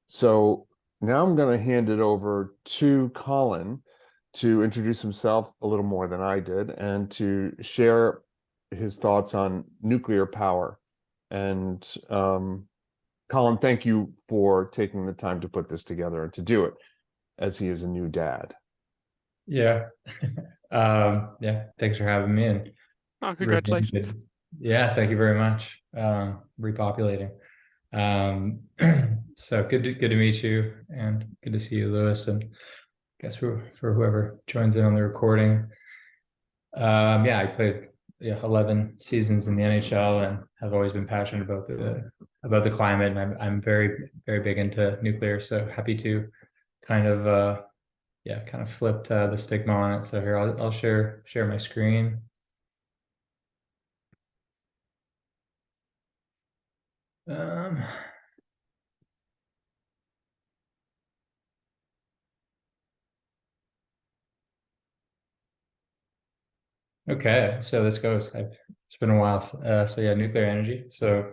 So now I'm going to hand it over to Colin to introduce himself a little more than I did and to share his thoughts on nuclear power. And Colin, thank you for taking the time to put this together and to do it, as he is a new dad. Yeah. Yeah. Thanks for having me. And Oh, really congratulations. yeah, thank you very much. Repopulating. Um, so good to meet you, and good to see you, Lewis, and guess for whoever joins in on the recording. Yeah, I played 11 seasons in the NHL and have always been passionate about the climate, and I'm very big into nuclear. So happy to kind of kind of flipped the stigma on it. So here I'll share my screen. Um, okay, so this goes. It's been a while. So yeah, nuclear energy. So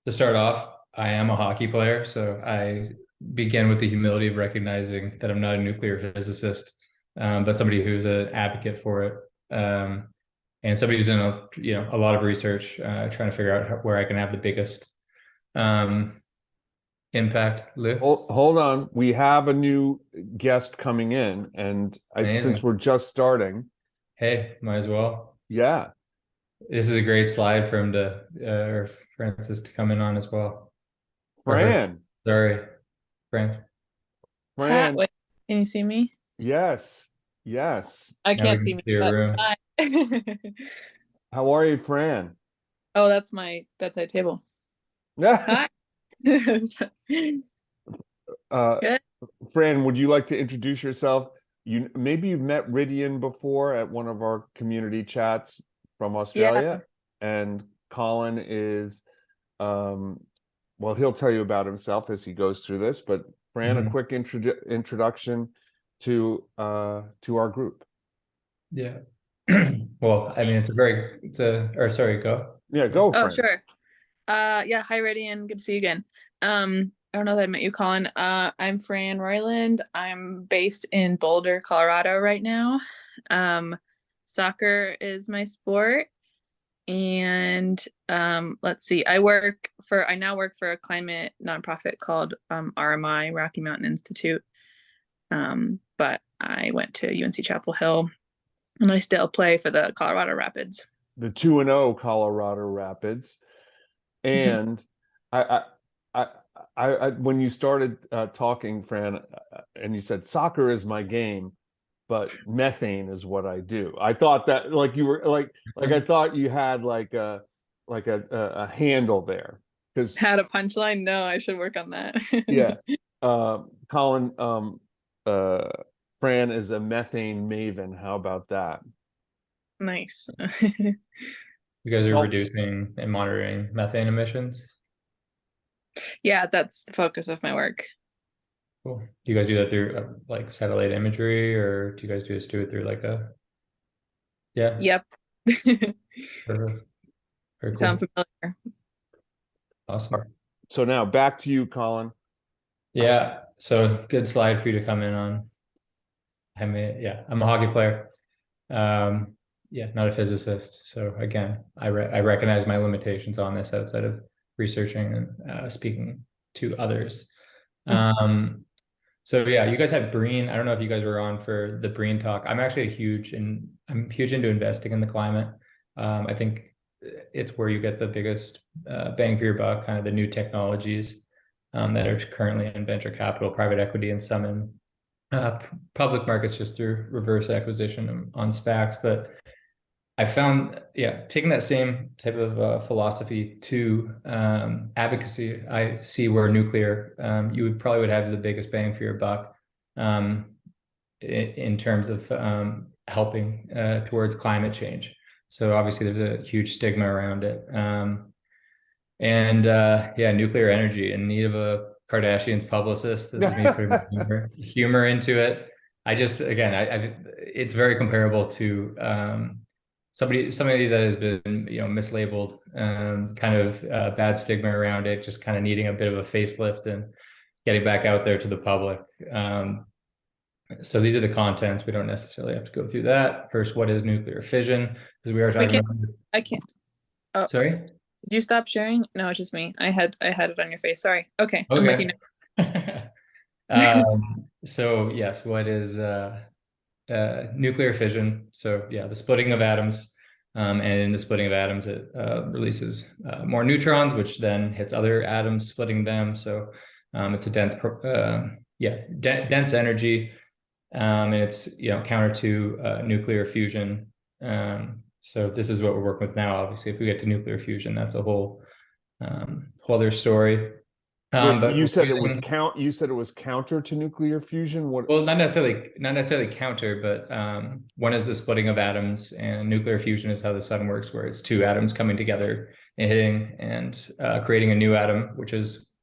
to start off, I am a hockey player, so I begin with the humility of recognizing that I'm not a nuclear physicist, but somebody who's an advocate for it, and somebody who's done a lot of research, trying to figure out where I can have the biggest um, impact. Lou, Hold on. We have a new guest coming in, and since amazing. we're just starting, Hey, might as well. yeah, This is a great slide for him to, or Francis to come in on as well. Or her. Fran, Sorry, Fran. Hi, Fran, wait, can you see me? yes, yes. I Now we can't can see see me, your but room. hi. How are you, Fran? Oh, that's my bedside table. Hi. uh, Good. Fran, would you like to introduce yourself? Maybe you've met Rydian before at one of our community chats from Yeah. Australia, and Colin is, um, well, he'll tell you about himself as he goes through this. But Fran, a Mhm. quick introduction to our group. Yeah. Well, I mean, or sorry, go. Yeah, Yeah. go, Oh, Fran. sure. Yeah, hi, Radian. Good to see you again. I don't know that I met you, Colin. I'm Fran Royland. I'm based in Boulder, Colorado right now. Um, Soccer is my sport. And let's see, I now work for a climate nonprofit called RMI, Rocky Mountain Institute. But I went to UNC Chapel Hill and I still play for the Colorado Rapids. The 2-0 Colorado Rapids. Mhm. And I, I, when you started talking, Fran, and you said soccer is my game, but methane is what I do. I thought that like you were like I thought you had like a handle there because Had a punchline? No, I should work on that. yeah, Colin, uh, Fran is a methane maven. How about that? Nice. You guys are So reducing and monitoring methane emissions. Yeah, that's the focus of my work. Cool. Do you guys do that through like satellite imagery, or do you guys just do it through like yeah, Yep. perfect. Very Sound cool. familiar? Awesome. so now back to you, Colin. Yeah. So good slide for you to come in on. I'm a hockey player. Um, yeah, not a physicist. So again, I recognize my limitations on this outside of researching and speaking to others. Um, so yeah, you guys had Breen. I don't know if you guys were on for the Breen talk. I'm huge into investing in the climate. I think it's where you get the biggest bang for your buck, kind of the new technologies that are currently in venture capital, private equity, and some in uh, public markets just through reverse acquisition on SPACs. But I found, yeah, taking that same type of philosophy to advocacy, I see where nuclear, you would have the biggest bang for your buck um, in terms of helping towards climate change. So obviously there's a huge stigma around it. Yeah, nuclear energy in need of a Kardashian's publicist. This is me putting humor into it. I just, again, it's very comparable to somebody that has been, mislabeled, kind of bad stigma around it, just kind of needing a bit of a facelift and getting back out there to the public. So these are the contents. We don't necessarily have to go through that. First, what is nuclear fission? Because we are We talking can. about. I can't. Oh, Sorry. did you stop sharing? No, it's just me. I had it on your face. Sorry. Okay, I'm with you Okay. now. So yes, what is nuclear fission? So yeah, the splitting of atoms, and in the splitting of atoms, it releases more neutrons, which then hits other atoms, splitting them. So it's a dense energy, and it's counter to nuclear fusion. So this is what we're working with now. Obviously, if we get to nuclear fusion, that's a whole other story. Wait, But you we're said it was using, you said it was counter to nuclear fusion. What? well, not necessarily counter, but one is the splitting of atoms, and nuclear fusion is how the sun works, where it's two atoms coming together and hitting and creating a new atom,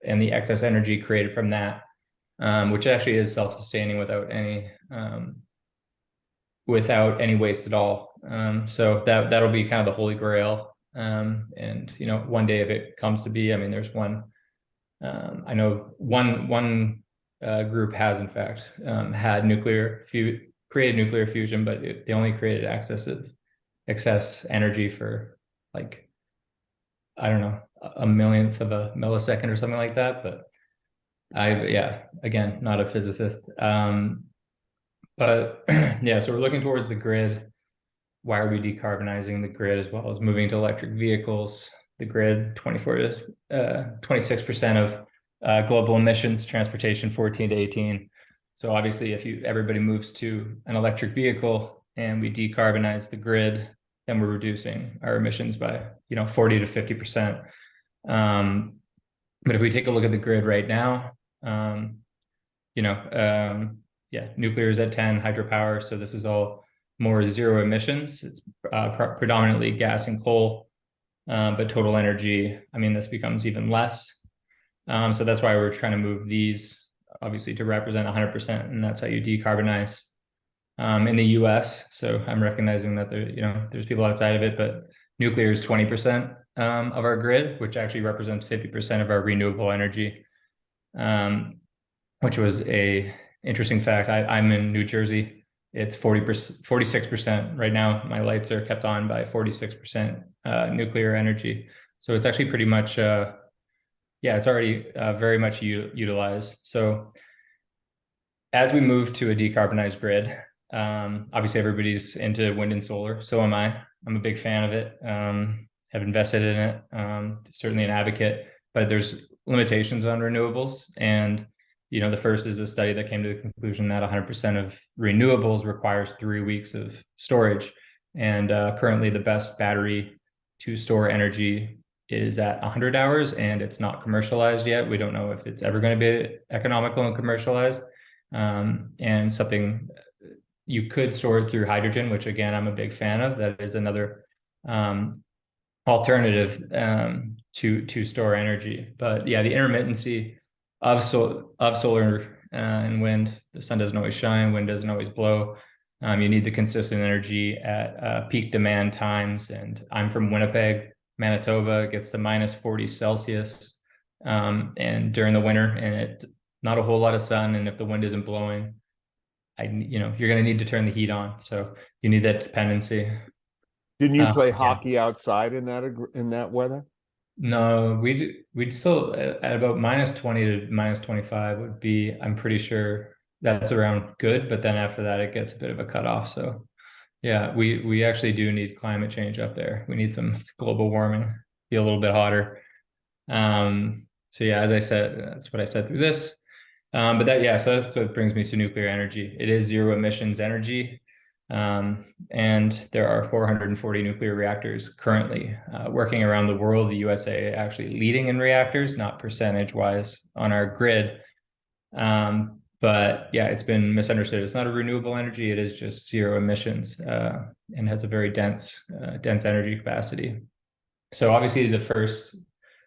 and the excess energy created from that, which actually is self-sustaining without any waste at all. So that'll be kind of the holy grail. And one day if it comes to be, I mean, there's one. I know one group has in fact had created nuclear fusion, but they only created excess energy for like, I don't know, a millionth of a millisecond or something like that. But again, not a physicist. But yeah, so we're looking towards the grid. Why are we decarbonizing the grid as well as moving to electric vehicles? The grid, 26% of global emissions, transportation 14 to 18. So obviously, if everybody moves to an electric vehicle and we decarbonize the grid, then we're reducing our emissions by 40 to 50%. But if we take a look at the grid right now, nuclear is at 10, hydropower. So this is all more zero emissions. It's predominantly gas and coal, but total energy, I mean, this becomes even less. So that's why we're trying to move these obviously to represent 100%, and that's how you decarbonize in the US. So I'm recognizing that there's people outside of it, but nuclear is 20% of our grid, which actually represents 50% of our renewable energy, which was a interesting fact. I'm in New Jersey. It's 46% right now. My lights are kept on by 46% nuclear energy. So it's actually pretty much, it's already very much utilized. So as we move to a decarbonized grid, obviously everybody's into wind and solar. So am I. I'm a big fan of it. Have invested in it. Certainly an advocate, but there's limitations on renewables. And the first is a study that came to the conclusion that 100% of renewables requires 3 weeks of storage. And currently the best battery to store energy is at 100 hours, and it's not commercialized yet. We don't know if it's ever going to be economical and commercialized. And something you could store it through hydrogen, which again, I'm a big fan of. That is another alternative to store energy. But yeah, the intermittency of solar and wind. The sun doesn't always shine, wind doesn't always blow. You need the consistent energy at peak demand times. And I'm from Winnipeg, Manitoba. It gets to minus 40 Celsius, and during the winter, and it not a whole lot of sun. And if the wind isn't blowing, you're going to need to turn the heat on. So you need that dependency. Didn't you play hockey outside in that weather? No, we'd still at about minus 20 to minus 25 would be, I'm pretty sure that's around good, but then after that it gets a bit of a cutoff. So yeah, we actually do need climate change up there. We need some global warming, be a little bit hotter. So yeah, as I said, that's what I said through this. So that's what brings me to nuclear energy. It is zero emissions energy. And there are 440 nuclear reactors currently working around the world. The USA actually leading in reactors, not percentage wise on our grid. But yeah, it's been misunderstood. It's not a renewable energy. It is just zero emissions and has a very dense energy capacity. So obviously the first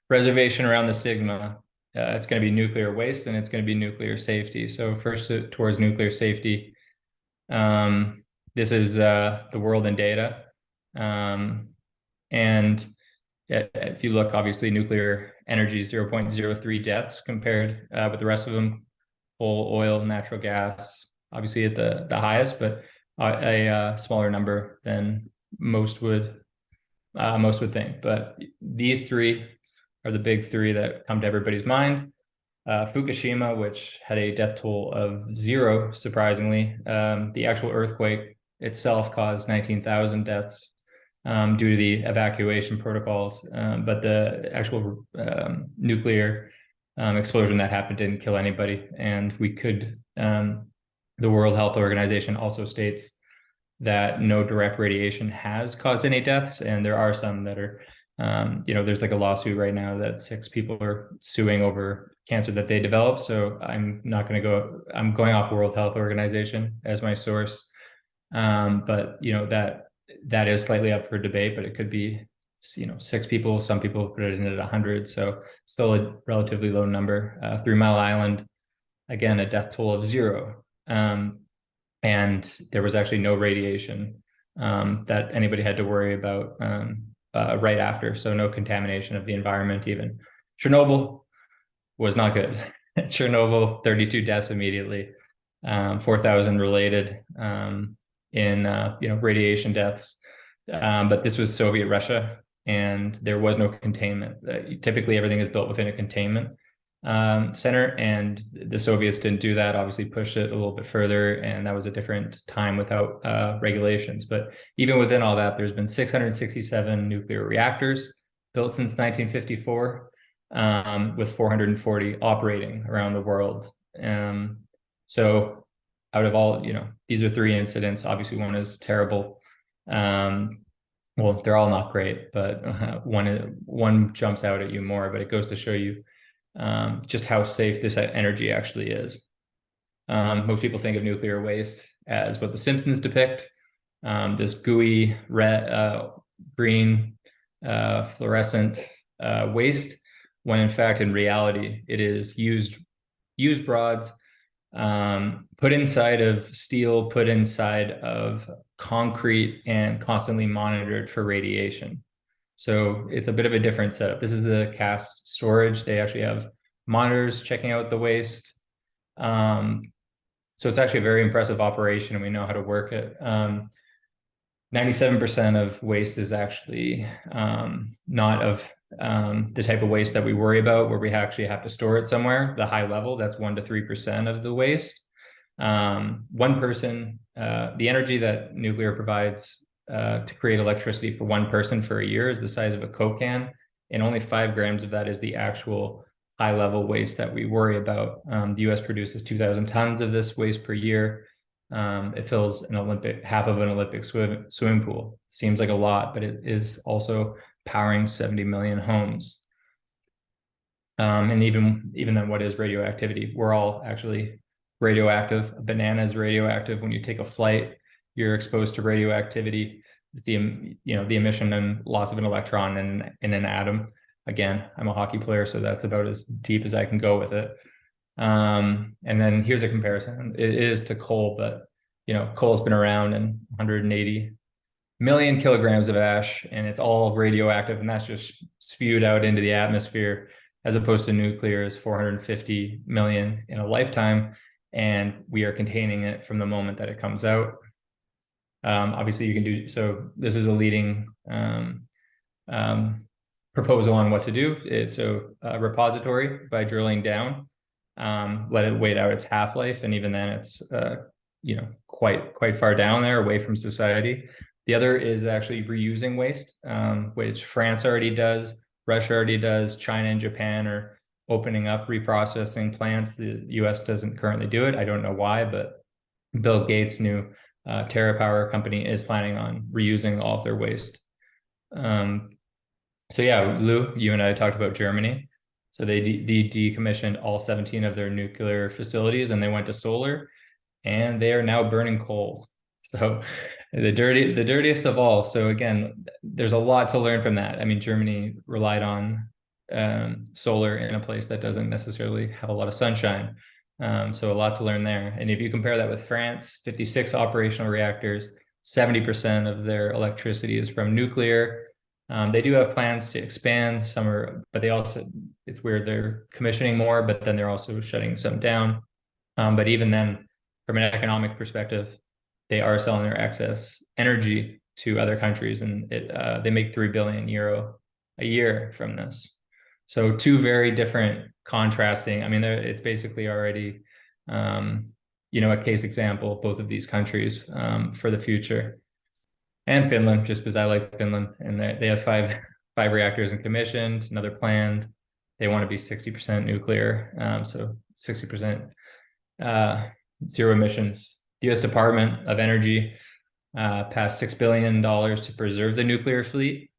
reservation around the sigma, it's going to be nuclear waste, and it's going to be nuclear safety. So first towards nuclear safety. This is the world in data. And if you look, obviously nuclear energy, 0.03 deaths compared with the rest of them. Coal, oil, natural gas, obviously at the highest, but a smaller number than most would think. But these three are the big three that come to everybody's mind. Fukushima, which had a death toll of 0, surprisingly. The actual earthquake itself caused 19,000 deaths due to the evacuation protocols, but the actual nuclear explosion that happened didn't kill anybody. And we could, the World Health Organization also states that no direct radiation has caused any deaths, and there are some that are, there's like a lawsuit right now that 6 people are suing over cancer that they developed. So I'm not going to go, I'm going off World Health Organization as my source. But that is slightly up for debate, but it could be, 6 people, some people put it in at 100. So still a relatively low number. 3 Mile Island, again, a death toll of 0. And there was actually no radiation that anybody had to worry about right after. So no contamination of the environment even. Chernobyl was not good. Chernobyl, 32 deaths immediately, 4,000 related in radiation deaths. But this was Soviet Russia, and there was no containment. Typically, everything is built within a containment center, and the Soviets didn't do that, obviously pushed it a little bit further, and that was a different time without regulations. But even within all that, there's been 667 nuclear reactors built since 1954, with 440 operating around the world. So out of all, these are 3 incidents. Obviously, one is terrible. Well, they're all not great, but one jumps out at you more, but it goes to show you just how safe this energy actually is. Most people think of nuclear waste as what the Simpsons depict, this gooey red, green, fluorescent waste, when in fact, in reality, it is used rods, put inside of steel, put inside of concrete, and constantly monitored for radiation. So it's a bit of a different setup. This is the cast storage. They actually have monitors checking out the waste. So it's actually a very impressive operation, and we know how to work it. 97% of waste is actually not of the type of waste that we worry about, where we actually have to store it somewhere. The high level, that's 1 to 3% of the waste. One person, the energy that nuclear provides to create electricity for one person for a year is the size of a Coke can, and only 5 grams of that is the actual high level waste that we worry about. The US produces 2,000 tons of this waste per year. It fills half of an Olympic swimming pool. Seems like a lot, but it is also powering 70 million homes. And even then, what is radioactivity? We're all actually radioactive. A banana is radioactive. When you take a flight, you're exposed to radioactivity. It's the emission and loss of an electron in an atom. Again, I'm a hockey player, so that's about as deep as I can go with it. And then here's a comparison. It is to coal, but coal's been around, and 180 million kilograms of ash, and it's all radioactive, and that's just spewed out into the atmosphere, as opposed to nuclear is 450 million in a lifetime, and we are containing it from the moment that it comes out. Obviously, you can do so. This is a leading proposal on what to do. It's a repository by drilling down, let it wait out its half-life, and even then, it's quite far down there, away from society. The other is actually reusing waste, which France already does, Russia already does, China and Japan are opening up reprocessing plants. The US doesn't currently do it. I don't know why, but Bill Gates' new TerraPower company is planning on reusing all of their waste. So yeah, Lou, you and I talked about Germany. So they decommissioned all 17 of their nuclear facilities, and they went to solar, and they are now burning coal. So the dirtiest of all. So again, there's a lot to learn from that. I mean, Germany relied on solar in a place that doesn't necessarily have a lot of sunshine. So a lot to learn there. And if you compare that with France, 56 operational reactors, 70% of their electricity is from nuclear. They do have plans to expand some, but they also, it's weird, they're commissioning more, but then they're also shutting some down. But even then, from an economic perspective, they are selling their excess energy to other countries, and they make 3 billion euro a year from this. So two very different contrasting. I mean, it's basically already, a case example, both of these countries for the future. And Finland, just because I like Finland, and they have five reactors in commissioned, another planned. They want to be 60% nuclear, so 60% zero emissions. The U.S. Department of Energy passed $6 billion to preserve the nuclear fleet.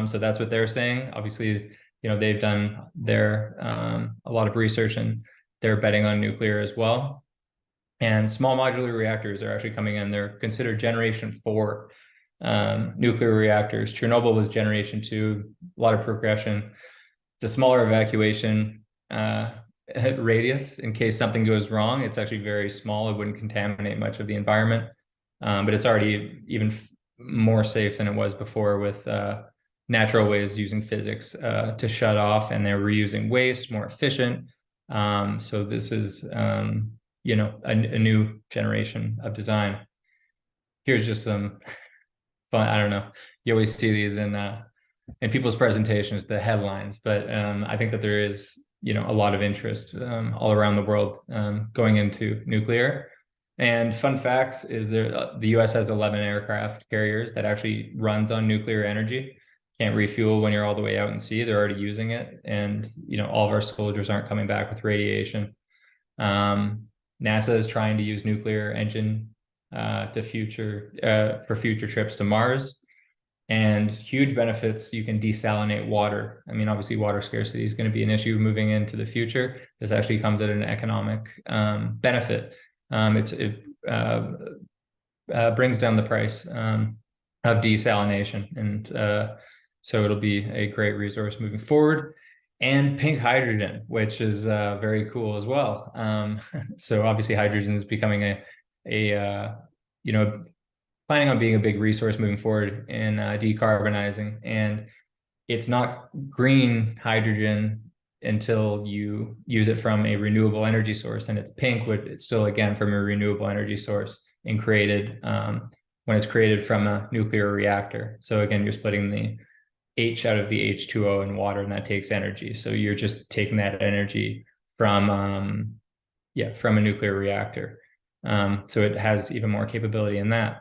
So that's what they're saying. Obviously, they've done a lot of research, and they're betting on nuclear as well. And small modular reactors are actually coming in. They're considered generation 4 nuclear reactors. Chernobyl was generation 2, a lot of progression. It's a smaller evacuation radius in case something goes wrong. It's actually very small. It wouldn't contaminate much of the environment, but it's already even more safe than it was before with natural ways using physics to shut off, and they're reusing waste, more efficient. So this is a new generation of design. Here's just some fun. I don't know. You always see these in people's presentations, the headlines, but I think that there is a lot of interest all around the world going into nuclear. And fun facts is the U.S. has 11 aircraft carriers that actually runs on nuclear energy. Can't refuel when you're all the way out in sea. They're already using it, and all of our soldiers aren't coming back with radiation. NASA is trying to use nuclear engine for future trips to Mars. And huge benefits, you can desalinate water. I mean, obviously water scarcity is going to be an issue moving into the future. This actually comes at an economic benefit. It brings down the price of desalination. And so it'll be a great resource moving forward. And pink hydrogen, which is very cool as well. So obviously hydrogen is becoming planning on being a big resource moving forward in decarbonizing. And it's not green hydrogen until you use it from a renewable energy source, and it's pink, but it's still, again, from a renewable energy source and created when it's created from a nuclear reactor. So again, you're splitting the H out of the H2O in water, and that takes energy. So you're just taking that energy from a nuclear reactor. So it has even more capability in that.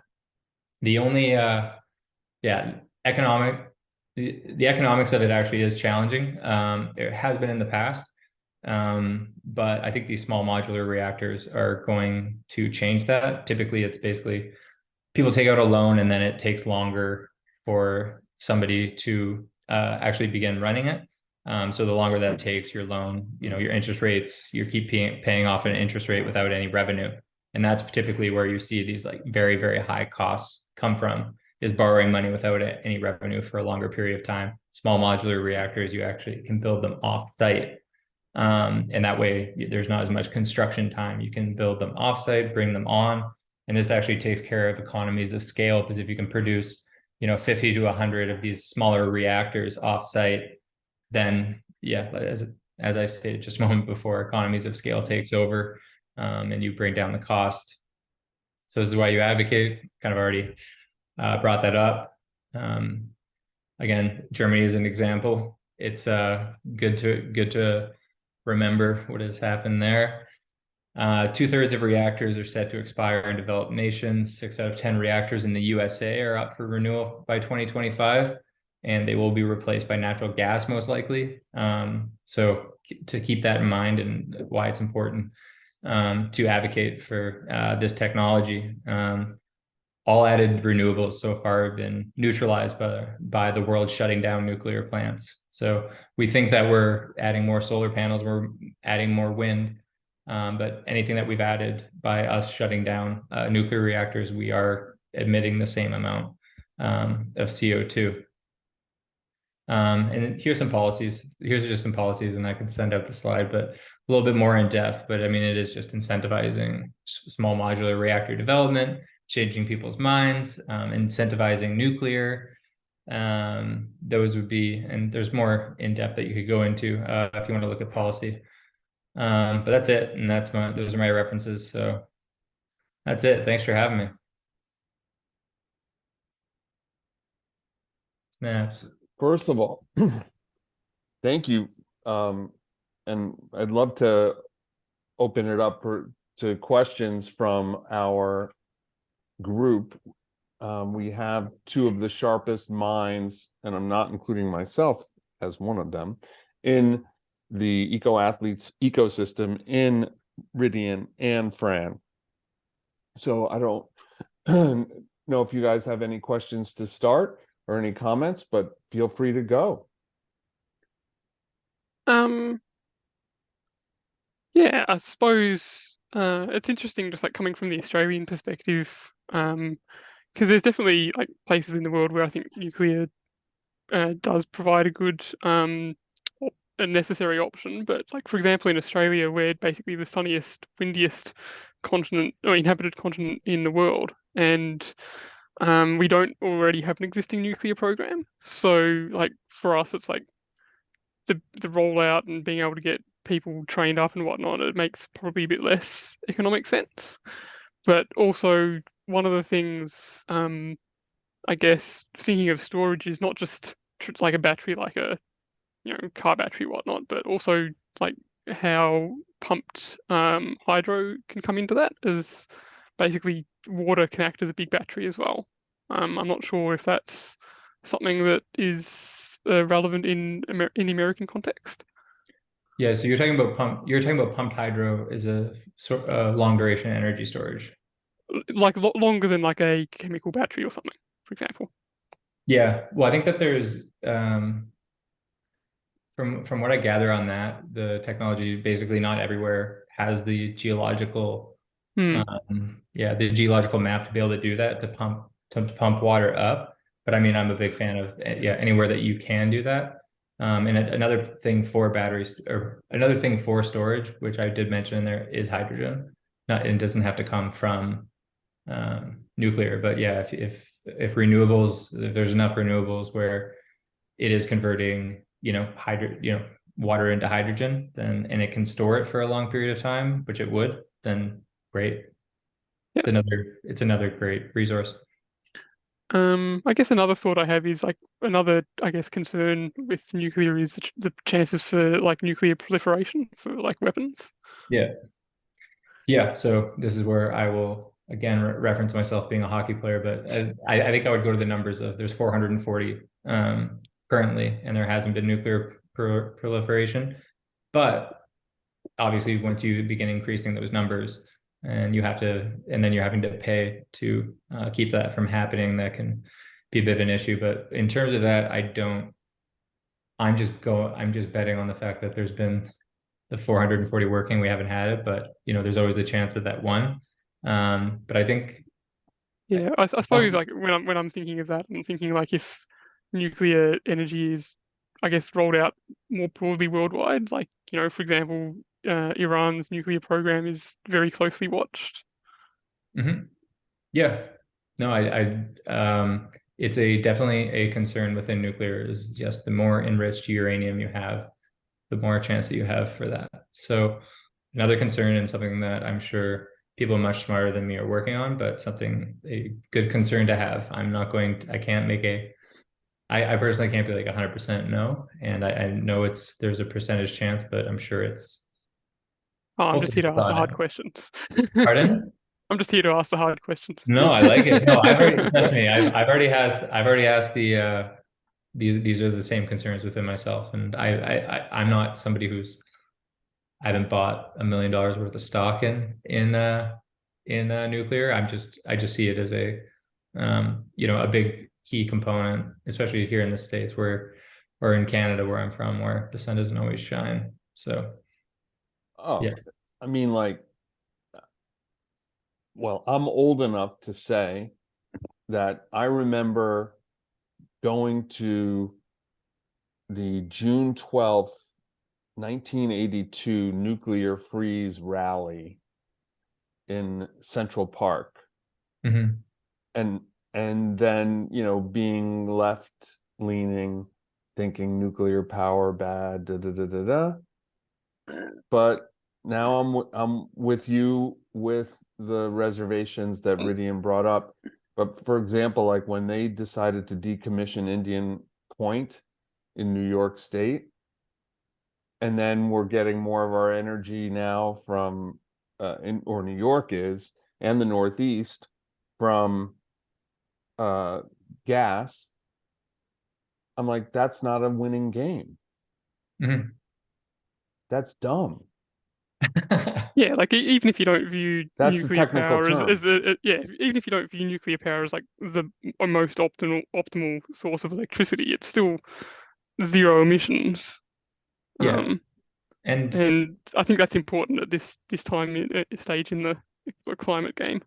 The only the economics of it actually is challenging. It has been in the past, but I think these small modular reactors are going to change that. Typically, it's basically people take out a loan, and then it takes longer for somebody to actually begin running it. So the longer that takes, your loan, your interest rates, you keep paying off an interest rate without any revenue. And that's typically where you see these like very, very high costs come from, is borrowing money without any revenue for a longer period of time. Small modular reactors, you actually can build them off site. And that way there's not as much construction time. You can build them off site, bring them on. And this actually takes care of economies of scale, because if you can produce 50 to 100 of these smaller reactors offsite, then as I stated just a moment before, economies of scale takes over, and you bring down the cost. So this is why you advocate. Kind of already brought that up. Again, Germany is an example. It's good to remember what has happened there. 2/3 of reactors are set to expire in developed nations. 6 out of 10 reactors in the USA are up for renewal by 2025, and they will be replaced by natural gas most likely. So to keep that in mind, and why it's important to advocate for this technology. All added renewables so far have been neutralized by the world shutting down nuclear plants. So we think that we're adding more solar panels, we're adding more wind, but anything that we've added by us shutting down nuclear reactors, we are emitting the same amount of CO2. And here's some policies. Here's just some policies, and I can send out the slide, but a little bit more in depth. But I mean, it is just incentivizing small modular reactor development, changing people's minds, incentivizing nuclear, Those would be, and there's more in depth that you could go into if you want to look at policy. But that's it, and those are my references. So that's it. Thanks for having me. Snaps. First of all, thank you. And I'd love to open it up to questions from our group. We have two of the sharpest minds, and I'm not including myself as one of them, in the Eco Athletes ecosystem in Ridian and Fran. So I don't know if you guys have any questions to start or any comments, but feel free to go. Yeah, I suppose it's interesting just like coming from the Australian perspective, because there's definitely like places in the world where I think nuclear does provide a good a necessary option. But like for example, in Australia, we're basically the sunniest, windiest continent or inhabited continent in the world, and we don't already have an existing nuclear program. So like for us, it's like the rollout and being able to get people trained up and whatnot, it makes probably a bit less economic sense. But also one of the things, I guess, thinking of storage is not just like a battery, like a car battery, whatnot, but also like how pumped hydro can come into that, as basically water can act as a big battery as well. I'm not sure if that's something that is relevant in the American context. Yeah, so you're talking about pumped hydro is a long duration energy storage. Like longer than like a chemical battery or something, for example. Yeah, well, I think that there's from what I gather on that, the technology basically not everywhere has the geological the geological map to be able to do that, to pump water up. But I mean, I'm a big fan of anywhere that you can do that. And another thing for batteries, or another thing for storage, which I did mention in there, is hydrogen. It doesn't have to come from nuclear, but yeah, if renewables, if there's enough renewables where it is converting, water into hydrogen, then and it can store it for a long period of time, which it would, then great. Yeah. It's another great resource. I guess another thought I have is like another, I guess, concern with nuclear is the chances for like nuclear proliferation for like weapons. Yeah. Yeah. So this is where I will again reference myself being a hockey player, but I think I would go to the numbers of there's 440 currently, and there hasn't been nuclear proliferation. But obviously, once you begin increasing those numbers, and then you're having to pay to keep that from happening, that can be a bit of an issue. But in terms of that, I'm just betting on the fact that there's been the 440 working. We haven't had it, but there's always the chance of that one. But I think, yeah, I suppose like when I'm thinking of that, I'm thinking like if nuclear energy is, I guess, rolled out more broadly worldwide, like for example, Iran's nuclear program is very closely watched. Yeah, no, it's definitely a concern within nuclear, is just the more enriched uranium you have, the more chance that you have for that. So another concern, and something that I'm sure people much smarter than me are working on, but a good concern to have. I personally can't be like 100% no. And I know there's a percentage chance, but I'm sure it's. Oh, I'm just here to ask the hard questions. Pardon? I'm just here to ask the hard questions. No, I like it. No, trust me, I've already asked these are the same concerns within myself, and I'm not somebody I haven't bought $1 million worth of stock in nuclear. I just see it as a a big key component, especially here in the States or in Canada where I'm from, where the sun doesn't always shine. So yeah. I mean, well, I'm old enough to say that I remember going to the June 12th, 1982 nuclear freeze rally in Central Park. Mm-hmm. And and then, being left leaning, thinking nuclear power bad, da da da da da. But now I'm with you with the reservations that Ridian brought up. But for example, like when they decided to decommission Indian Point in New York State, and then we're getting more of our energy now from or New York is, and the Northeast from gas. I'm like, that's not a winning game. Mhm. That's dumb. Yeah, like even if you don't view That's the nuclear technical power term. as yeah, even if you don't view nuclear power as like the most optimal source of electricity, it's still zero emissions. Yeah. And And I think that's important at this stage in the climate game.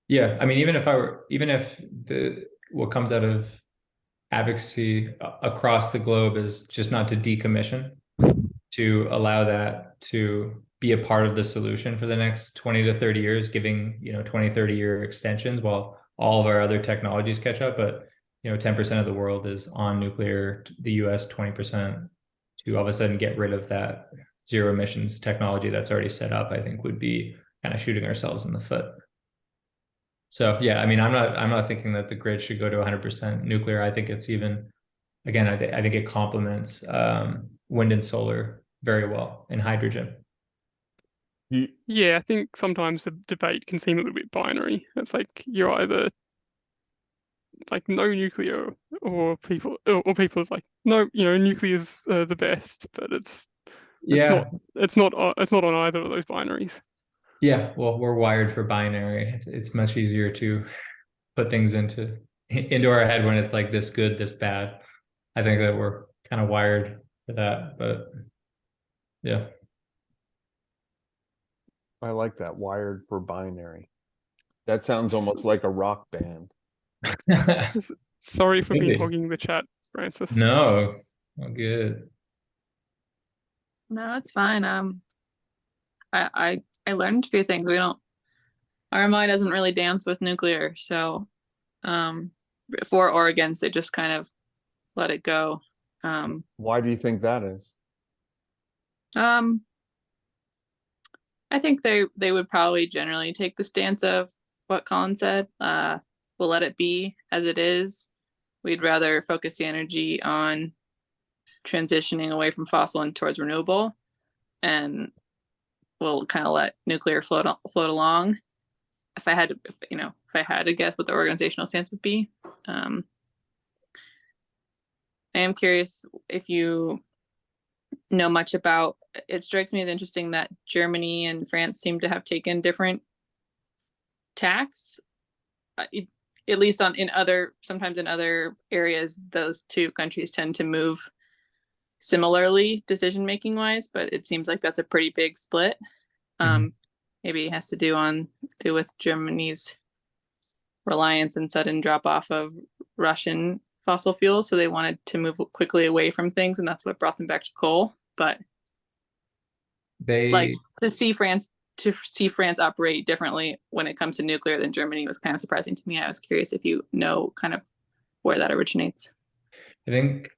yeah, I mean, even if what comes out of advocacy across the globe is just not to decommission, to allow that to be a part of the solution for the next 20 to 30 years, giving, 20, 30-year extensions while all of our other technologies catch up. But, 10% of the world is on nuclear, the US 20%, to all of a sudden get rid of that zero emissions technology that's already set up, I think would be kind of shooting ourselves in the foot. So yeah, I mean, I'm not thinking that the grid should go to 100% nuclear. I think it's even, again, I think it complements wind and solar very well, and hydrogen. Yeah, I think sometimes the debate can seem a little bit binary. It's like you're either like no nuclear, or people are like no, nuclear's the best, but it's Yeah, it's not on either of those binaries. yeah. Well, we're wired for binary. It's much easier to put things into our head when it's like this good, this bad. I think that we're kind of wired for that, but yeah. I like that, wired for binary. That sounds almost like a rock band. Sorry for being Maybe. hogging the chat, Francis. No, oh, good. No, it's fine. I learned a few things. RMI doesn't really dance with nuclear, so for or against, they just kind of let it go. Why do you think that is? I think they would probably generally take the stance of what Colin said. We'll let it be as it is. We'd rather focus the energy on transitioning away from fossil and towards renewable, and we'll kind of let nuclear float along. If I had to guess what the organizational stance would be, I am curious if you know much about. It strikes me as interesting that Germany and France seem to have taken different tacks. At least sometimes in other areas, those two countries tend to move similarly decision making wise, but it seems like that's a pretty big split. Maybe it has to do with Germany's reliance and sudden drop off of Russian fossil fuels, so they wanted to move quickly away from things, and that's what brought them back to coal. But to see France operate differently when it comes to nuclear than Germany was kind of surprising to me. I was curious if you know kind of where that originates. I think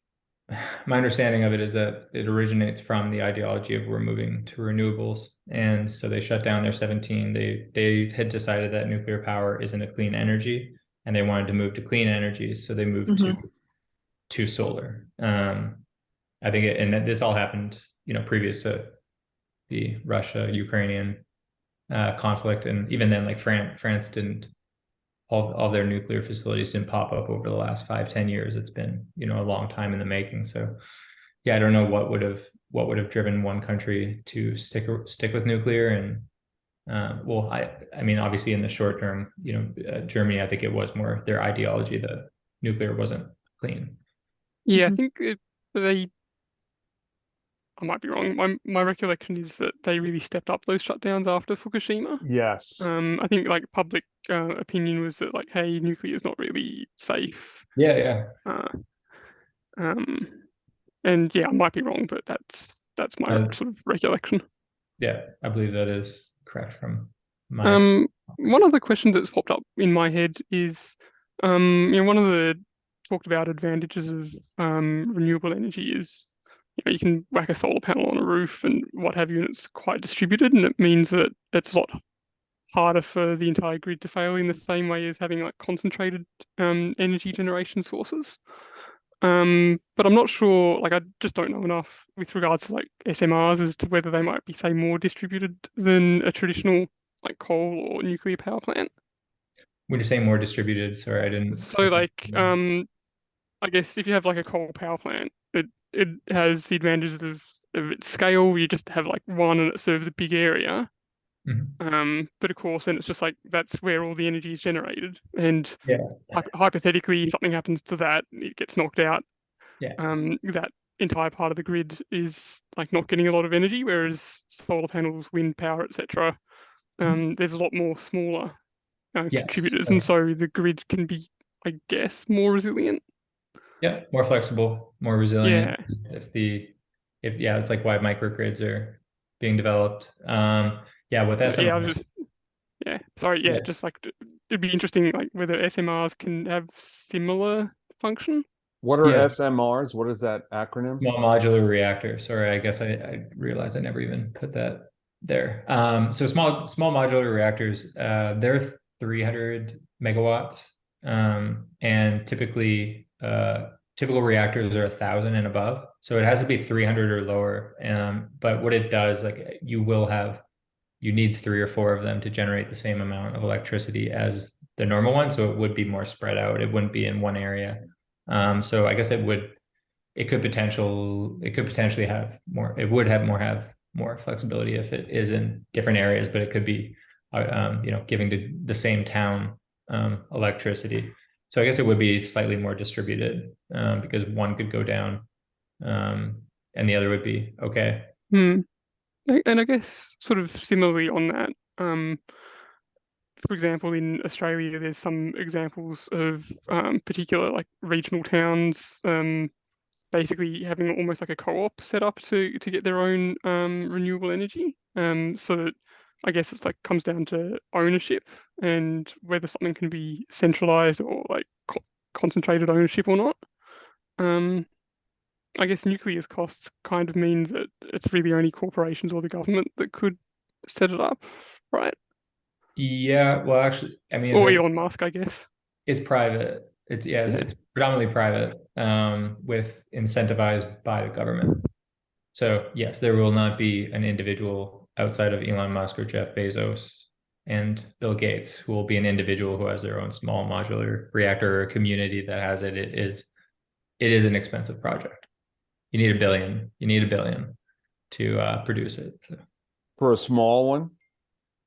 my understanding of it is that it originates from the ideology of we're moving to renewables, and so they shut down their 17. They had decided that nuclear power isn't a clean energy, and they wanted to move to clean energy, so they moved to solar. I think and that this all happened, previous to the Russia-Ukrainian conflict, and even then, like France didn't. All their nuclear facilities didn't pop up over the last 5-10 years. It's been, a long time in the making. So yeah, I don't know what would have driven one country to stick with nuclear. And well, I mean, obviously in the short term, Germany, I think it was more their ideology that nuclear wasn't clean. Yeah, I think I might be wrong. My recollection is that they really stepped up those shutdowns after Fukushima. Yes. I think like public opinion was that like, hey, nuclear is not really safe. Yeah. And yeah, I might be wrong, but that's my sort of recollection. Yeah, I believe that is correct from my. One of the questions that's popped up in my head is, One of the talked about advantages of renewable energy is, you can whack a solar panel on a roof and what have you, and it's quite distributed, and it means that it's a lot harder for the entire grid to fail in the same way as having like concentrated energy generation sources. But I'm not sure, like I just don't know enough with regards to like SMRs as to whether they might be, say, more distributed than a traditional like coal or nuclear power plant. When you say more distributed, sorry, I didn't. So like I guess if you have like a coal power plant, it has the advantages of its scale. You just have like one and it serves a big area. Mhm. But of course, then it's just like that's where all the energy is generated. And Yeah, hypothetically, if something happens to that, it gets knocked out. yeah, That entire part of the grid is like not getting a lot of energy, whereas solar panels, wind power, etc. There's a lot more smaller yes. contributors, and so the grid can be, I guess, more resilient. Yeah, more flexible, more resilient. Yeah. If yeah, it's like why microgrids are being developed. Yeah, with Yeah, I was SMRs. just sorry, Yeah, just like it'd be interesting like whether SMRs can have similar function. What are yeah, SMRs? What is that acronym? small modular reactor. Sorry, I guess I realized I never even put that there. So small modular reactors, they're 300 megawatts, and typical reactors are 1,000 and above. So it has to be 300 or lower. But what it does, like you need 3 or 4 of them to generate the same amount of electricity as the normal one. So it would be more spread out. It wouldn't be in one area. So I guess it could potentially have more, it would have more flexibility if it is in different areas, but it could be giving to the same town electricity. So I guess it would be slightly more distributed, because one could go down, and the other would be okay. Hmm. And I guess sort of similarly on that, for example, in Australia, there's some examples of particular like regional towns basically having almost like a co-op set up to get their own renewable energy. So that I guess it's like comes down to ownership and whether something can be centralized or like concentrated ownership or not. Um, I guess nuclear's costs kind of means that it's really only corporations or the government that could set it up, right? Yeah, well, actually, I mean, Or Elon Musk, I guess. it's private. It's yeah, Yeah. it's predominantly private, with incentivized by the government. So yes, there will not be an individual outside of Elon Musk or Jeff Bezos and Bill Gates who will be an individual who has their own small modular reactor or a community that has it. It is an expensive project. You need a billion to produce it. So. For a small one?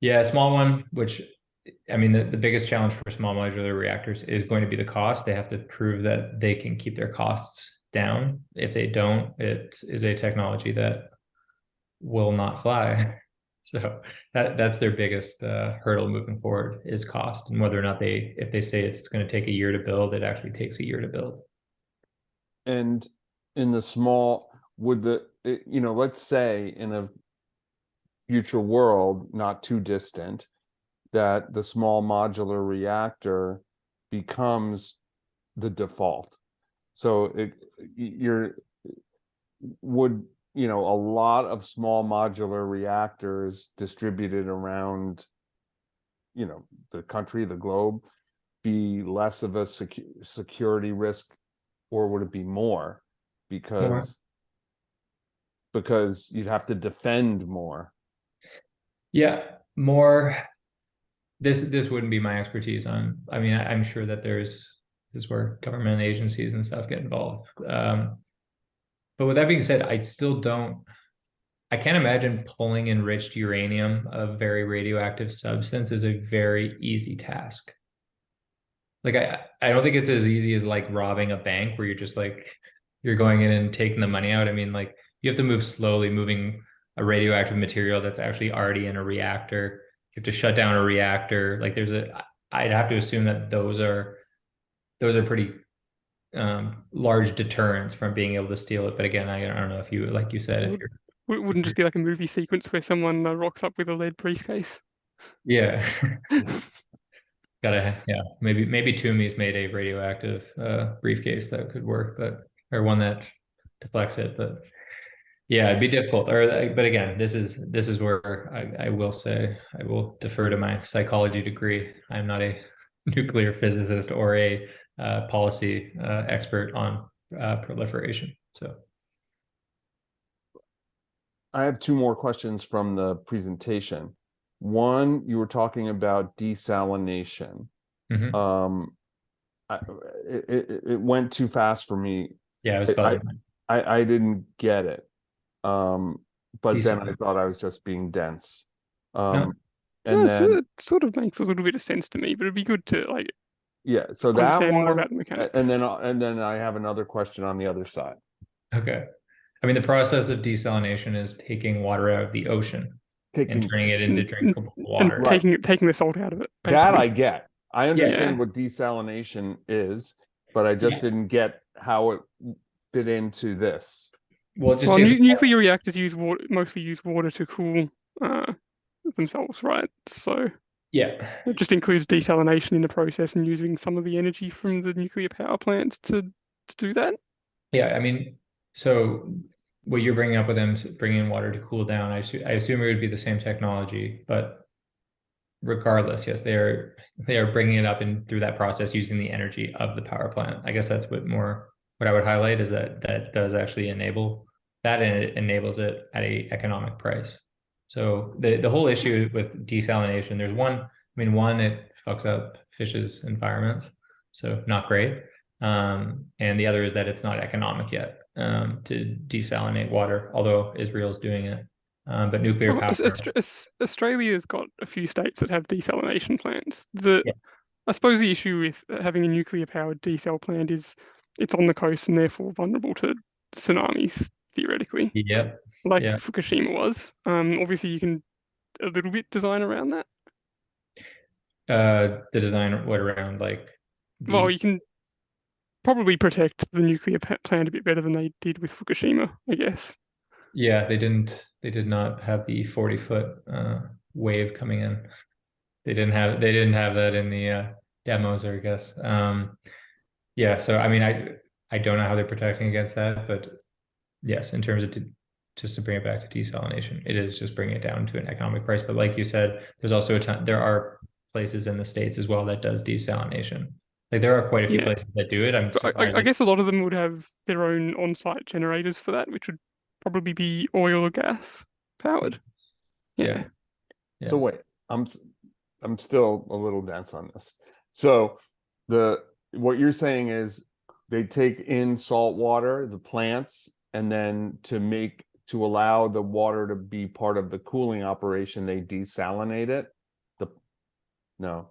Yeah, a small one, which I mean, the biggest challenge for small modular reactors is going to be the cost. They have to prove that they can keep their costs down. If they don't, it is a technology that will not fly. So that's their biggest hurdle moving forward is cost, and whether or not if they say it's going to take a year to build, it actually takes a year to build. And in the small, let's say in a future world, not too distant, that the small modular reactor becomes the default. So a lot of small modular reactors distributed around, the country, the globe, be less of a security risk, or would it be more? Because you'd have to defend more. Yeah, more. This wouldn't be my expertise on. I mean, I'm sure that this is where government agencies and stuff get involved. But with that being said, I can't imagine pulling enriched uranium, a very radioactive substance, is a very easy task. Like I don't think it's as easy as like robbing a bank where you're just like you're going in and taking the money out. I mean, like you have to move slowly, moving a radioactive material that's actually already in a reactor. You have to shut down a reactor. Like I'd have to assume that those are pretty large deterrents from being able to steal it. But again, I don't know if you, like you said, if It wouldn't just be like a movie sequence where someone rocks up with a lead briefcase. yeah. maybe Toomey's made a radioactive briefcase that could work, or one that deflects it, but yeah, it'd be difficult. But again, this is where I will say I will defer to my psychology degree. I'm not a nuclear physicist or a policy expert on proliferation. So I have two more questions from the presentation. One, you were talking about desalination. mhm. It went too fast for me. Yeah, it was buzzing. I didn't get it. But then I Desal. thought I was just being dense. No. And then it sort of makes a little bit of sense to me, but it'd be good to like yeah, so that understand more one, about the mechanics. and then I have another question on the other side. Okay. I mean, the process of desalination is taking water out of the ocean and turning it into drinkable water. And taking the salt out of it. That I basically. get. I understand Yeah. what desalination is, but I just Yeah. didn't get how it fit into this. Well, just Well, use nuclear reactors mostly use water to cool themselves, right? So yeah. it just includes desalination in the process and using some of the energy from the nuclear power plant to do that. Yeah, I mean, so what you're bringing up with them bringing in water to cool down, I assume it would be the same technology, but regardless, yes, they are bringing it up in through that process using the energy of the power plant. I guess that's what I would highlight is that does actually enable that, and it enables it at a economic price. So the whole issue with desalination, there's one, it fucks up fish's environments, so not great. And the other is that it's not economic yet to desalinate water, although Israel's doing it. But nuclear power. Australia's got a few states that have desalination plants. Yeah. I suppose the issue with having a nuclear powered desal plant is it's on the coast and therefore vulnerable to tsunamis, theoretically. Yep. Like Yeah. Fukushima was. Obviously you can a little bit design around that. The design what around like Well, you can probably protect the nuclear plant a bit better than they did with Fukushima, I guess. yeah, they did not have the 40-foot wave coming in. They didn't have that in the demos, I guess. Yeah, so I mean I don't know how they're protecting against that, but yes, in terms of just to bring it back to desalination, it is just bringing it down to an economic price. But like you said, there's also there are places in the States as well that does desalination. Like there are quite a few places that do it. I'm surprised. I guess a lot of them would have their own on-site generators for that, which would probably be oil or gas powered. Yeah. So wait, I'm still a little dense on this. So what you're saying is they take in salt water, the plants, and then to allow the water to be part of the cooling operation, they desalinate it. No.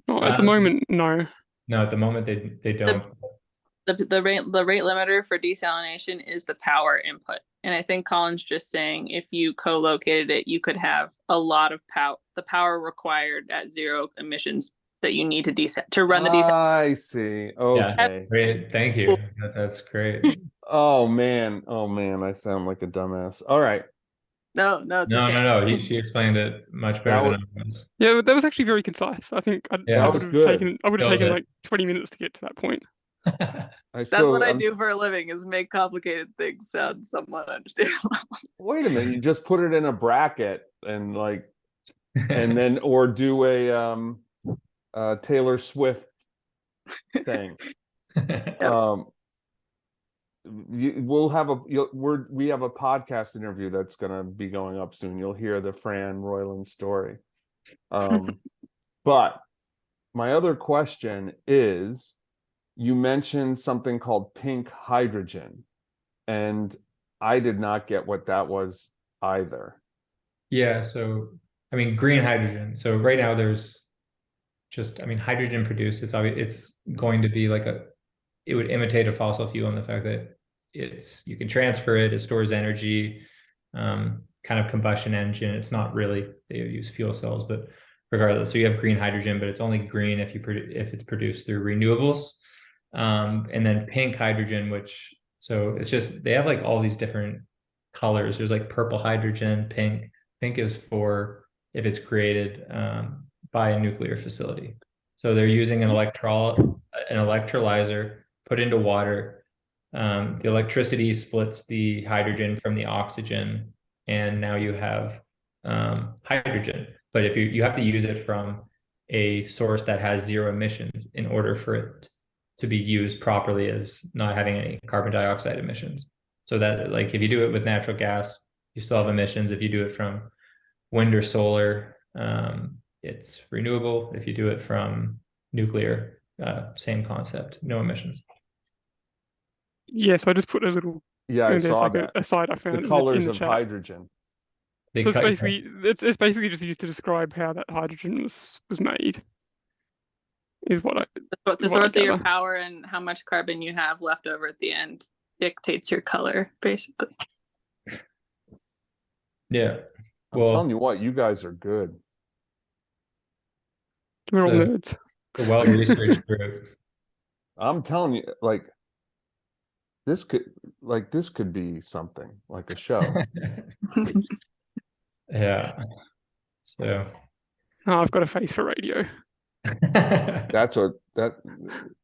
Oh, at the moment, no. No, at the moment they don't. The rate limiter for desalination is the power input. And I think Colin's just saying if you co-located it, you could have a lot of the power required at zero emissions that you need to run the desal. I see. Okay. Yeah, great. Thank you. That's great. Oh man. I sound like a dumbass. All right. No, it's okay. No. She explained it much better than I was. Yeah, but that was actually very concise. I think I would have taken like 20 minutes to get to that point. That's what I do for a living, is make complicated things sound somewhat understandable. Wait a minute, you just put it in a bracket and then or do a Taylor Swift thing. We have a podcast interview that's going to be going up soon. You'll hear the Fran Royland story. But my other question is, you mentioned something called pink hydrogen, and I did not get what that was either. Yeah, so I mean green hydrogen. So right now there's hydrogen produced. It's going to be it would imitate a fossil fuel in the fact that you can transfer it stores energy, kind of combustion engine. It's not really, they use fuel cells, but regardless, so you have green hydrogen, but it's only green if it's produced through renewables. And then pink hydrogen, so it's just, they have all these different colors. There's purple hydrogen, pink is for if it's created by a nuclear facility. So they're using an electrolyzer put into water. The electricity splits the hydrogen from the oxygen, and now you have hydrogen. But if you have to use it from a source that has zero emissions in order for it to be used properly as not having any carbon dioxide emissions. So that, like, if you do it with natural gas, you still have emissions. If you do it from wind or solar, it's renewable. If you do it from nuclear, same concept, no emissions. Yeah, so I just put a little. Yeah, I There's saw like that. a site I The found in colors the of chat. hydrogen. They So it's cut- basically just used to describe how that hydrogen was made. Is what I But the what I source of your gather. power and how much carbon you have left over at the end dictates your color, basically. yeah. I'm Well, telling you what, you guys are good. We're all So- nerds. a well-researched group. I'm telling you, like this could be something like a show. Yeah. So Oh, I've got a face for radio.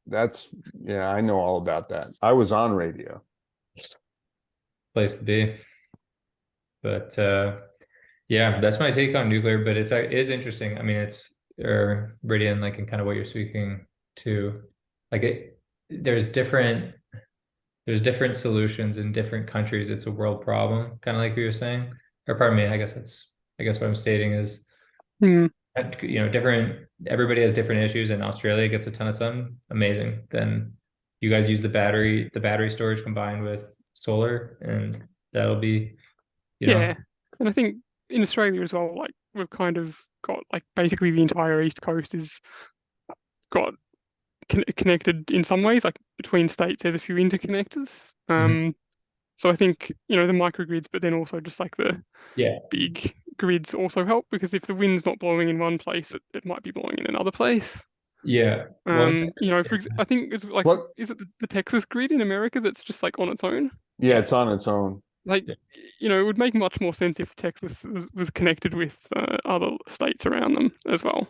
That's yeah, I know all about that. I was on radio. place to be. But yeah, that's my take on nuclear. But it is interesting. I mean, it's or Bridian, like in kind of what you're speaking to, like there's different solutions in different countries. It's a world problem, kind of like you were saying. Or pardon me, I guess what I'm stating is Hmm. different, everybody has different issues, and Australia gets a ton of sun, amazing. Then you guys use the battery storage combined with solar, and that'll be, Yeah, and I think in Australia as well, like we've kind of got like basically the entire east coast is got connected in some ways. Like between states, there's a few interconnectors. So I think the microgrids, but then also just like the yeah, big grids also help, because if the wind's not blowing in one place, it might be blowing in another place. yeah. Well, I think it's like, What? is it the Texas grid in America that's just like on its own? Yeah, Yeah. it's on its own. Like, Yeah. it would make much more sense if Texas was connected with other states around them as well.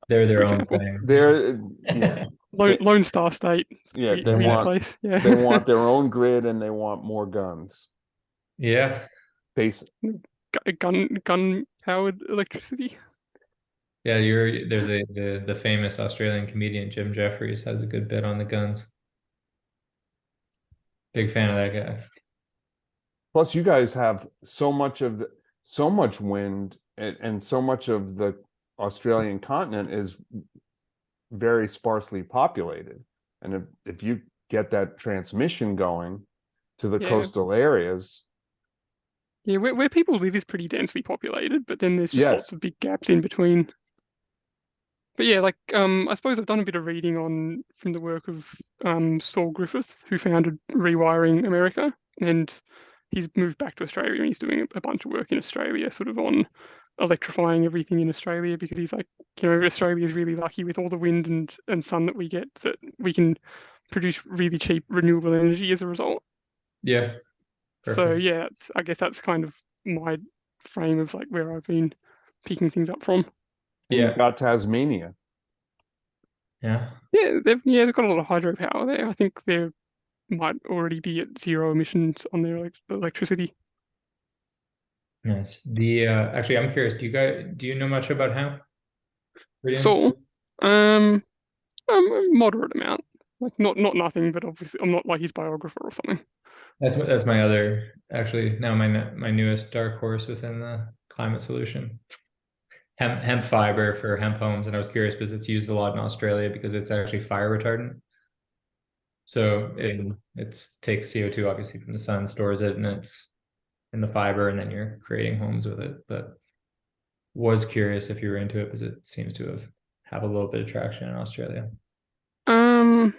they're For their own example. thing. They're yeah, Lone Star State, yeah, they weird want place. Yeah. they want their own grid and they want more guns. Yeah, Basic. gun powered electricity. yeah. There's the famous Australian comedian Jim Jeffries has a good bit on the guns. Big fan of that guy. Plus, you guys have so much wind, and so much of the Australian continent is very sparsely populated. And if you get that transmission going to the Yeah. coastal areas, Yeah, where people live is pretty densely populated, but then there's just lots yes, of big gaps in between. But yeah, like I suppose I've done a bit of reading from the work of Saul Griffith, who founded Rewiring America, and he's moved back to Australia and he's doing a bunch of work in Australia, sort of on electrifying everything in Australia, because he's like, Australia is really lucky with all the wind and sun that we get, that we can produce really cheap renewable energy as a result. Yeah, So perfect. yeah, I guess that's kind of my frame of like where I've been picking things up from. and Yeah, you've got Tasmania. yeah. They've got a lot of hydropower there. I think they might already be at zero emissions on their electricity. Nice. The actually, I'm curious. Do you know much about hemp? Bridian? So, a moderate amount, like not nothing, but obviously I'm not like his biographer or something. That's my other, actually, now my newest dark horse within the climate solution. Hemp fiber for hemp homes, and I was curious because it's used a lot in Australia because it's actually fire retardant. So it takes CO2 obviously from the sun, stores it, and it's in the fiber, and then you're creating homes with it. But was curious if you were into it because it seems to have a little bit of traction in Australia. Um,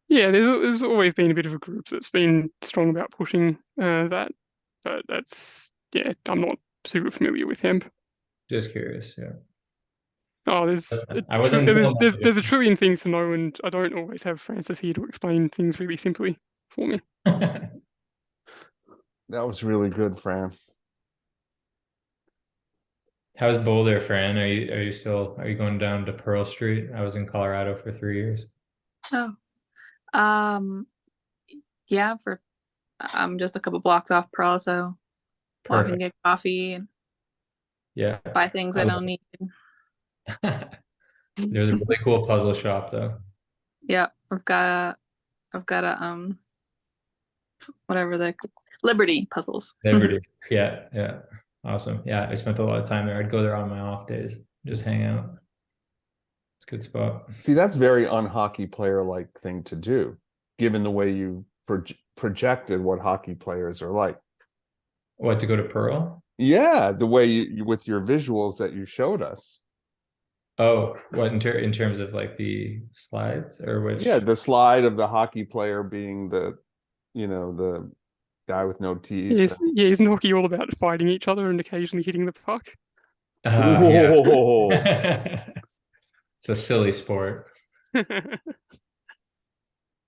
yeah, there's always been a bit of a group that's been strong about pushing that, but I'm not super familiar with hemp. Just curious, yeah. Oh, I wasn't feeling there's a trillion things to know, and I don't always have Francis here to explain things really simply for me. that. That was really good, Fran. How's Boulder, Fran? Are you going down to Pearl Street? I was in Colorado for 3 years. Oh, um, yeah, for just a couple blocks off Pearl, so walk and Perfect. get coffee and Yeah. buy things I don't need. There's a really cool puzzle shop though. Yeah, I've got a whatever the Liberty puzzles. Liberty. Yeah, yeah. Awesome. Yeah, I spent a lot of time there. I'd go there on my off days, just hang out. It's a good spot. See, that's very unhockey player-like thing to do, given the way you projected what hockey players are like. What, to go to Pearl? Yeah, the way you with your visuals that you showed us. Oh, what in terms of like the slides or which? Yeah, the slide of the hockey player being the guy with no teeth. Yes, yeah, isn't hockey all about fighting each other and occasionally hitting the puck? Whoa. Yeah. It's a silly sport.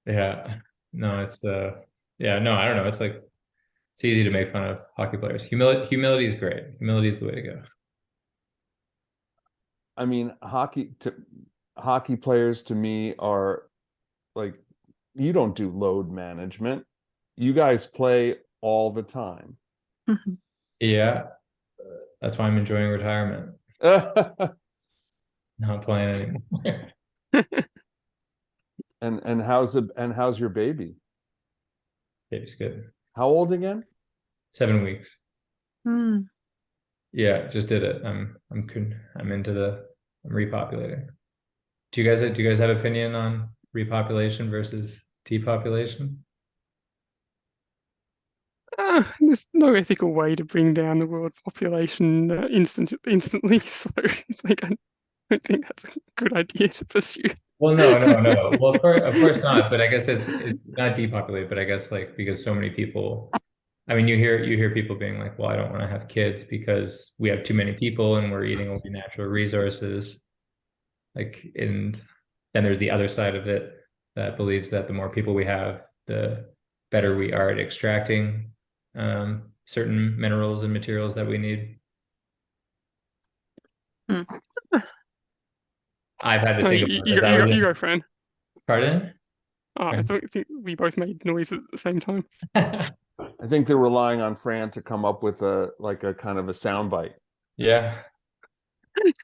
Yeah. No, it's yeah, no, I don't know. It's like it's easy to make fun of hockey players. Humility is great. Humility is the way to go. I mean, hockey players to me are like, you don't do load management. You guys play all the time. Yeah. That's why I'm enjoying retirement. Not playing anymore. And how's your baby? Baby's good. How old again? 7 weeks. Hmm. Yeah, just did it. I'm repopulating. Do you guys have opinion on repopulation versus depopulation? There's no ethical way to bring down the world population instantly, so it's like I don't think that's a good idea to pursue. Well, no. Well, of course not. But I guess it's not depopulate. But I guess like because so many people, I mean, you hear people being like, "Well, I don't want to have kids because we have too many people and we're eating away natural resources." Like, and then there's the other side of it that believes that the more people we have, the better we are at extracting certain minerals and materials that we need. I've had to think about you go, Fran. Pardon? I don't think we both made noises at the same time. I think they're relying on Fran to come up with a kind of a soundbite. Yeah.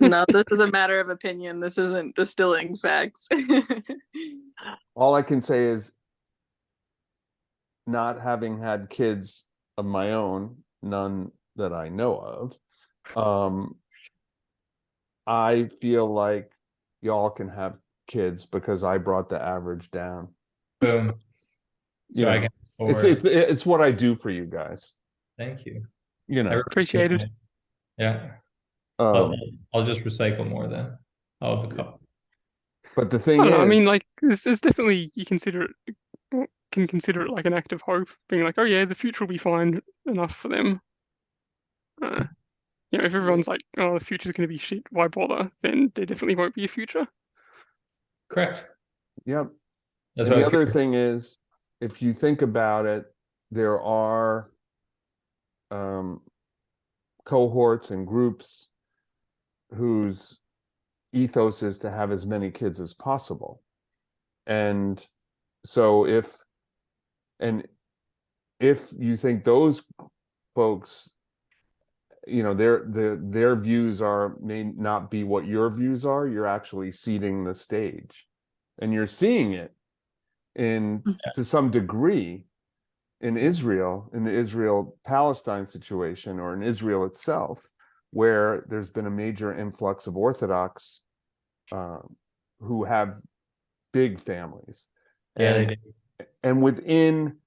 No, this is a matter of opinion. This isn't distilling facts. All I can say is, not having had kids of my own, none that I know of, I feel like y'all can have kids because I brought the average down. Boom. So I can it's what I do for you guys. Thank you. I appreciate it. Yeah. I'll just recycle more then. I'll have a cup. But the thing is, I mean, like, there's definitely can consider it like an act of hope, being like, oh yeah, the future will be fine enough for them. If everyone's like, oh, the future's going to be shit, why bother? Then there definitely won't be a future. Correct. Yep. That's and the other thing is, if you think about it, there are cohorts and groups whose ethos is to have as many kids as possible. And so if you think those folks, their views may not be what your views are, you're actually ceding the stage. And you're seeing it to some degree in Israel, in the Israel-Palestine situation, or in Israel itself, where there's been a major influx of Orthodox who have big families. And within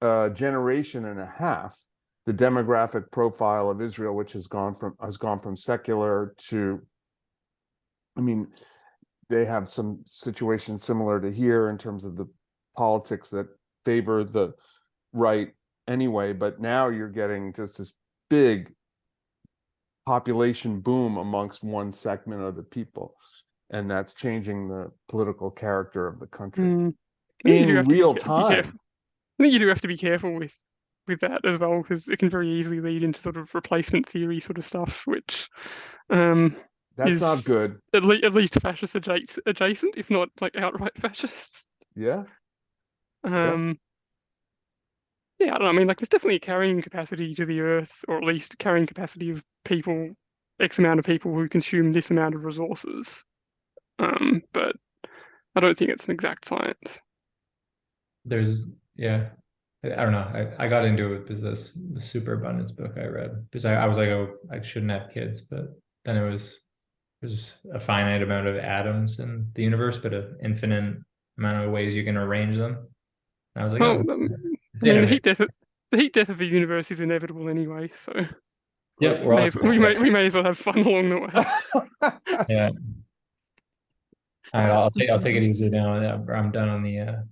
a generation and a half, the demographic profile of Israel, which has gone from secular to, I mean, they have some situations similar to here in terms of the politics that favor the right anyway, but now you're getting just this big population boom amongst one segment of the people, and that's changing the political character of the country in real time. I think you do have to be careful with with that as well, because it can very easily lead into sort of replacement theory sort of stuff, which That's not is good. at least fascist adjacent, if not like outright fascist. Yeah. Yeah, I don't know. I mean, like, there's definitely a carrying capacity to the Earth, or at least carrying capacity of people, X amount of people who consume this amount of resources. But I don't think it's an exact science. There's, yeah, I don't know. I got into it because the superabundance book I read, because I was like, oh, I shouldn't have kids, but then there's a finite amount of atoms in the universe, but an infinite amount of ways you can arrange them. And I was like, Well, oh, I mean, the heat death of the universe is inevitable anyway, so yep, we're all we may as well have fun along the way. yeah. All right, I'll take it easy now. Yeah, I'm done on the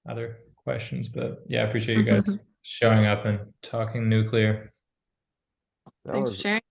other questions, but yeah, I appreciate you guys showing up and talking nuclear. That Thanks for was sharing.